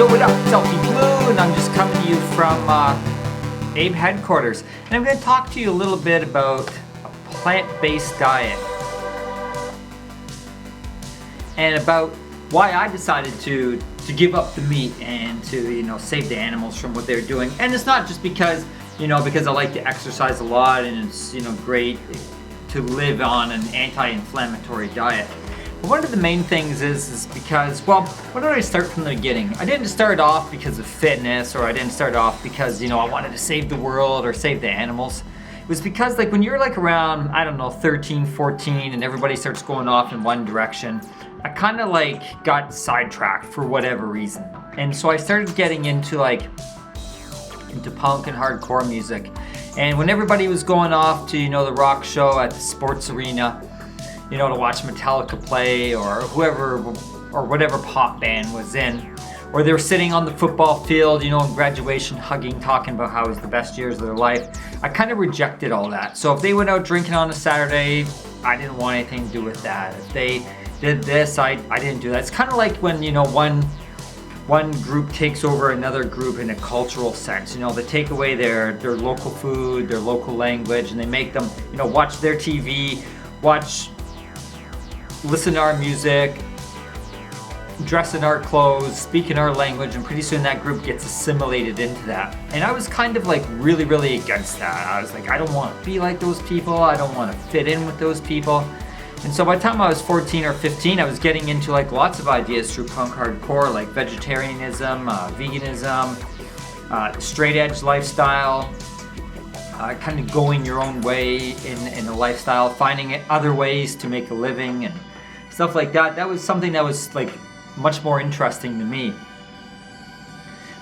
Yo, what up? It's Alfie Blue, and I'm just coming to you from Abe headquarters. And I'm going to talk to you a little bit about a plant-based diet and about why I decided to give up the meat and to save the animals from what they're doing. And it's not just because because I like to exercise a lot and it's great to live on an anti-inflammatory diet. But one of the main things is because, well, why don't I start from the beginning? I didn't start off because of fitness, or I didn't start off because I wanted to save the world or save the animals. It was because when you're around, I don't know, 13, 14, and everybody starts going off in one direction, I kind of got sidetracked for whatever reason. And so I started getting into punk and hardcore music. And when everybody was going off to, the rock show at the sports arena, to watch Metallica play or whoever or whatever pop band was in, or they were sitting on the football field, in graduation, hugging, talking about how it was the best years of their life, I kind of rejected all that. So if they went out drinking on a Saturday, I didn't want anything to do with that. If they did this, I didn't do that. It's kind of like when, one group takes over another group in a cultural sense. They take away their local food, their local language, and they make them, watch their TV, listen to our music, dress in our clothes, speak in our language, and pretty soon that group gets assimilated into that. And I was kind of really, really against that. I was I don't want to be like those people. I don't want to fit in with those people. And so by the time I was 14 or 15, I was getting into lots of ideas through punk hardcore, like vegetarianism, veganism, straight edge lifestyle, kind of going your own way in a lifestyle, finding other ways to make a living and stuff like that. That was something that was much more interesting to me.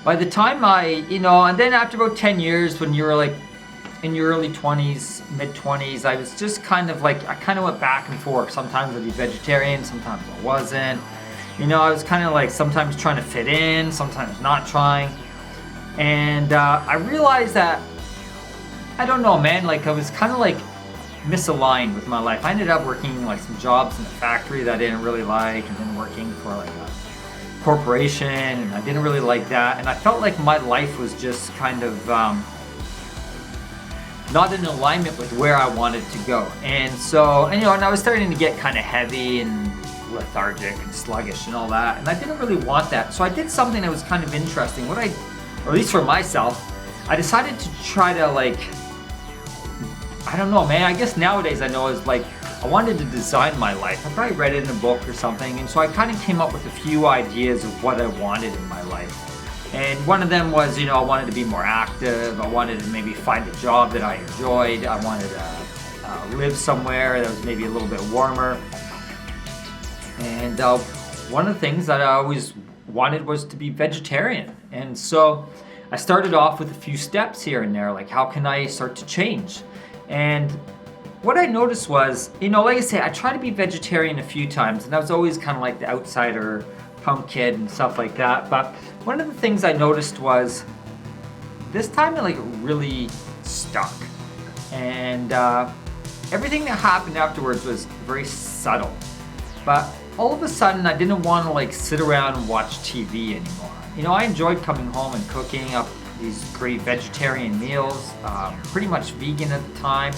By the time and then after about 10 years, when you were in your early 20s, mid 20s, I was just I kind of went back and forth. Sometimes I'd be vegetarian, sometimes I wasn't. I was kind of sometimes trying to fit in, sometimes not trying. And I realized that, I don't know, man, I was kind of misaligned with my life. I ended up working some jobs in a factory that I didn't really like, and then working for a corporation, and I didn't really like that. And I felt my life was just kind of not in alignment with where I wanted to go. And so, and I was starting to get kind of heavy and lethargic and sluggish and all that, and I didn't really want that. So I did something that was kind of interesting. Or at least for myself, I decided to try to I don't know, man, I guess nowadays I know is I wanted to design my life. I probably read it in a book or something, and so I kind of came up with a few ideas of what I wanted in my life. And one of them was, I wanted to be more active. I wanted to maybe find a job that I enjoyed. I wanted to live somewhere that was maybe a little bit warmer. And one of the things that I always wanted was to be vegetarian. And so I started off with a few steps here and there, how can I start to change? And what I noticed was, like I say, I tried to be vegetarian a few times, and I was always kind of the outsider punk kid and stuff like that. But one of the things I noticed was this time it really stuck. And everything that happened afterwards was very subtle. But all of a sudden I didn't want to sit around and watch TV anymore. I enjoyed coming home and cooking up these great vegetarian meals, pretty much vegan at the time.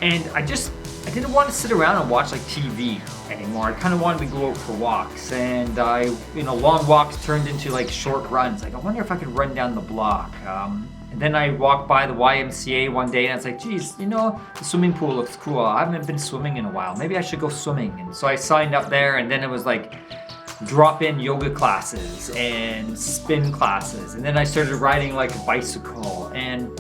And I didn't want to sit around and watch TV anymore. I kind of wanted to go out for walks, and long walks turned into short runs. I wonder if I could run down the block. And then I walked by the YMCA one day, and I was geez, the swimming pool looks cool. I haven't been swimming in a while. Maybe I should go swimming. And so I signed up there, and then it was drop-in yoga classes and spin classes. And then I started riding a bicycle, and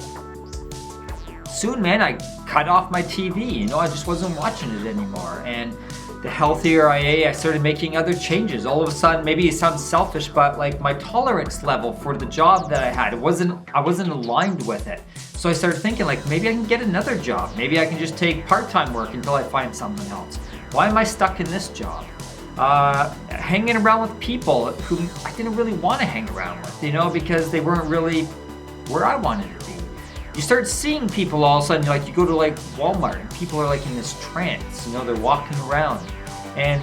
soon, man, I cut off my TV. I just wasn't watching it anymore. And the healthier I ate, I started making other changes. All of a sudden, maybe it sounds selfish, but my tolerance level for the job that I had, I wasn't aligned with it. So I started thinking maybe I can get another job. Maybe I can just take part-time work until I find something else. Why am I stuck in this job? Hanging around with people who I didn't really want to hang around with, because they weren't really where I wanted to be. You start seeing people all of a sudden, you go to Walmart and people are in this trance, they're walking around. And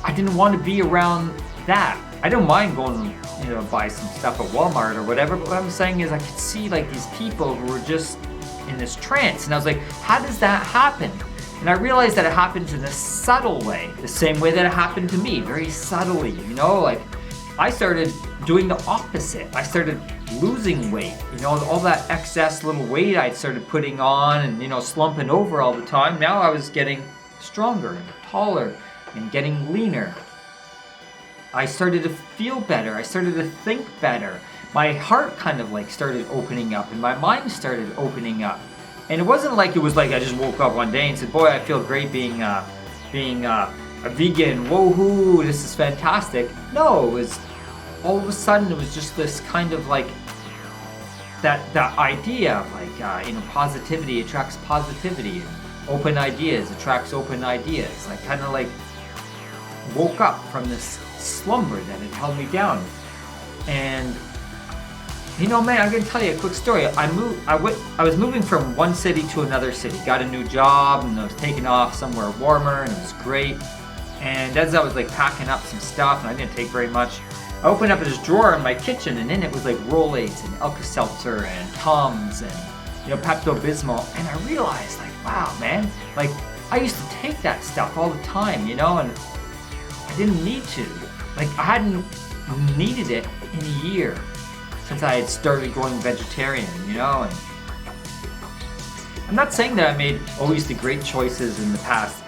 I didn't want to be around that. I don't mind going, buy some stuff at Walmart or whatever, but what I'm saying is I could see like these people who were just in this trance, and I was like, how does that happen? And I realized that it happens in a subtle way, the same way that it happened to me, very subtly, like I started doing the opposite. I started losing weight, all that excess little weight I started putting on and, slumping over all the time. Now I was getting stronger and taller and getting leaner. I started to feel better. I started to think better. My heart kind of like started opening up and my mind started opening up. And it wasn't like it was like I just woke up one day and said, boy, I feel great being a vegan. Woohoo, this is fantastic. No, it was all of a sudden it was just this kind of like that idea of like, positivity attracts positivity. And open ideas attracts open ideas. I kind of like woke up from this slumber that had held me down. And man, I'm gonna tell you a quick story. I was moving from one city to another city. Got a new job and I was taking off somewhere warmer and it was great. And as I was like packing up some stuff, and I didn't take very much, I opened up this drawer in my kitchen and in it was like Rolaids and Alka-Seltzer and Tums and Pepto-Bismol, and I realized like, wow, man, like I used to take that stuff all the time, and I didn't need to. Like I hadn't needed it in a year since I had started going vegetarian, and I'm not saying that I made always the great choices in the past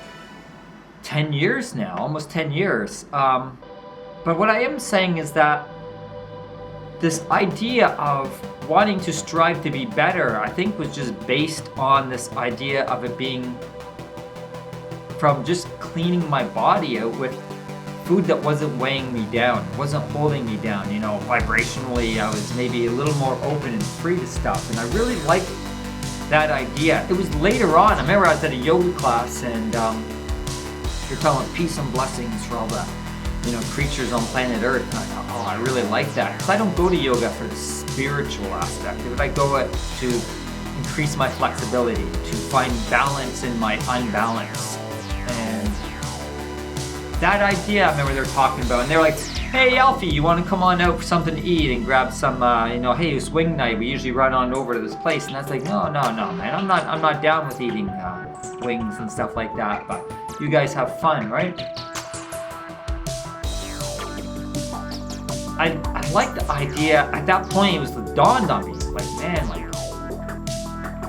10 years now, almost 10 years. But what I am saying is that this idea of wanting to strive to be better, I think was just based on this idea of it being from just cleaning my body out with food that wasn't weighing me down, wasn't holding me down. Vibrationally, I was maybe a little more open and free to stuff, and I really liked that idea. It was later on, I remember I was at a yoga class, and you're talking about peace and blessings for all the creatures on planet Earth, and I thought, oh, I really like that, because I don't go to yoga for the spiritual aspect of it. I go to increase my flexibility, to find balance in my unbalance. And that idea, I remember they were talking about, and they're like, hey Alfie, you want to come on out for something to eat and grab some, hey, it's wing night, we usually run on over to this place. And I was like, no, man, I'm not down with eating wings and stuff like that, but you guys have fun, right? I liked the idea. At that point, it was dawned on me, like, man, like,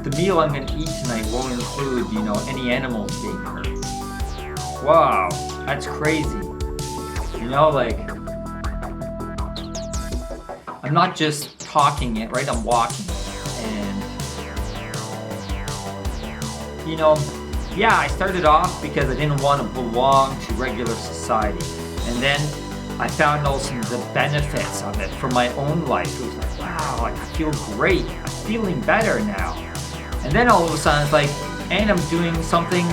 the meal I'm gonna eat tonight won't include, any animals being hurt. Wow, that's crazy. Like, I'm not just talking it, right? I'm walking it. And, yeah, I started off because I didn't want to belong to regular society. And then I found also the benefits of it for my own life. It was like, wow, like I feel great. I'm feeling better now. And then all of a sudden it's like, and I'm doing something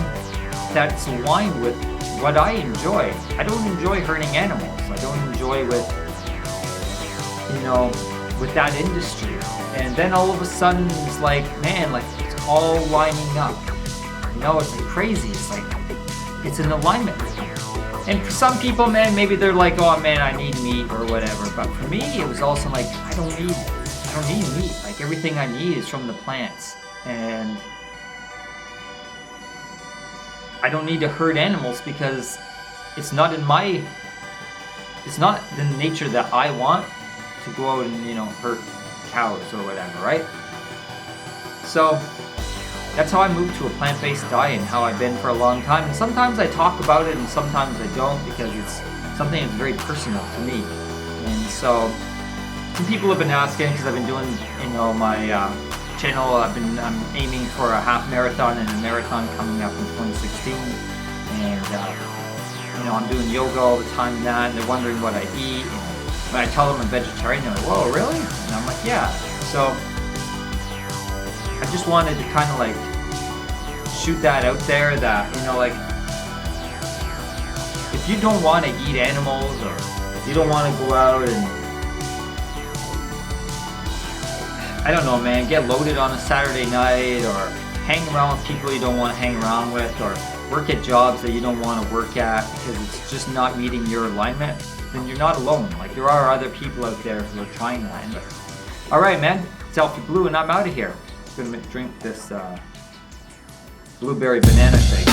that's aligned with what I enjoy. I don't enjoy hurting animals. I don't enjoy with that industry. And then all of a sudden it's like, man, like it's all lining up. It's like crazy. It's like, it's in alignment with me. And for some people, man, maybe they're like, oh man, I need meat or whatever. But for me, it was also like, I don't need meat. Like everything I need is from the plants. And I don't need to hurt animals because it's not the nature that I want to go out and, hurt cows or whatever, right? So that's how I moved to a plant-based diet and how I've been for a long time. And sometimes I talk about it and sometimes I don't, because it's something that's very personal to me. And so some people have been asking, because I've been doing, my channel, I'm aiming for a half marathon and a marathon coming up in 2016. And, I'm doing yoga all the time and that, and they're wondering what I eat. And when I tell them I'm vegetarian, they're like, whoa, really? And I'm like, yeah. So I just wanted to kind of like shoot that out there that, like, if you don't want to eat animals or you don't want to go out and, I don't know, man, get loaded on a Saturday night or hang around with people you don't want to hang around with, or work at jobs that you don't want to work at because it's just not meeting your alignment, then you're not alone. Like, there are other people out there who are trying that. And, all right, man, it's Alfie Blue, and I'm out of here. I'm gonna drink this blueberry banana shake.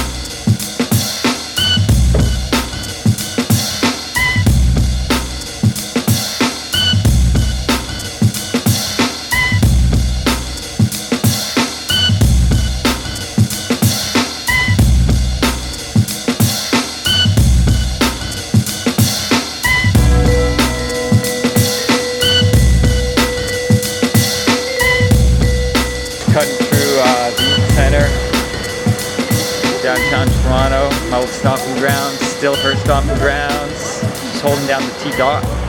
Cutting through the center, downtown Toronto, my old stomping grounds, still her stomping grounds, just holding down the T-Dot.